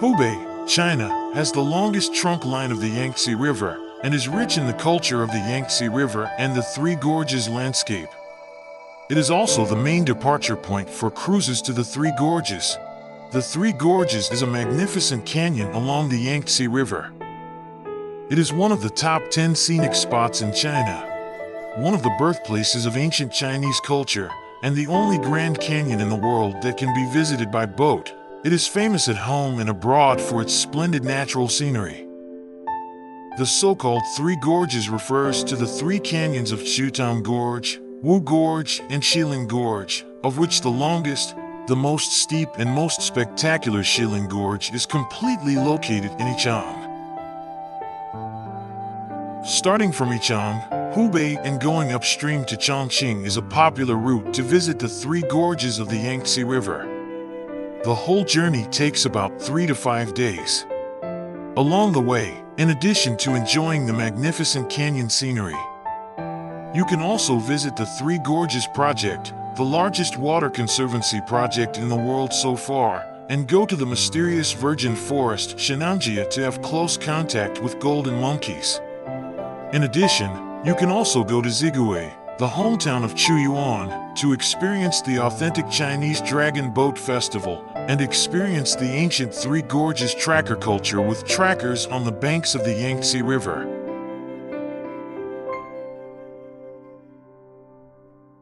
Hubei, China, has the longest trunk line of the Yangtze River and is rich in the culture of the Yangtze River and the Three Gorges landscape. It is also the main departure point for cruises to the Three Gorges. The Three Gorges is a magnificent canyon along the Yangtze River. It is one of the top 10 scenic spots in China, one of the birthplaces of ancient Chinese culture, and the only Grand Canyon in the world that can be visited by boat. It is famous at home and abroad for its splendid natural scenery. The so-called Three Gorges refers to the three canyons of Qutang Gorge, Wu Gorge, and Xiling Gorge, of which the longest, the most steep and most spectacular Xiling Gorge is completely located in Yichang. Starting from Yichang, Hubei and going upstream to Chongqing is a popular route to visit the Three Gorges of the Yangtze River. The whole journey takes about 3 to 5 days. Along the way, in addition to enjoying the magnificent canyon scenery, you can also visit the Three Gorges Project, the largest water conservancy project in the world so far, and go to the mysterious virgin forest Shennongjia to have close contact with golden monkeys. In addition, you can also go to Zigui, the hometown of Qu Yuan, to experience the authentic Chinese Dragon Boat Festival and experience the ancient Three Gorges tracker culture with trackers on the banks of the Yangtze River.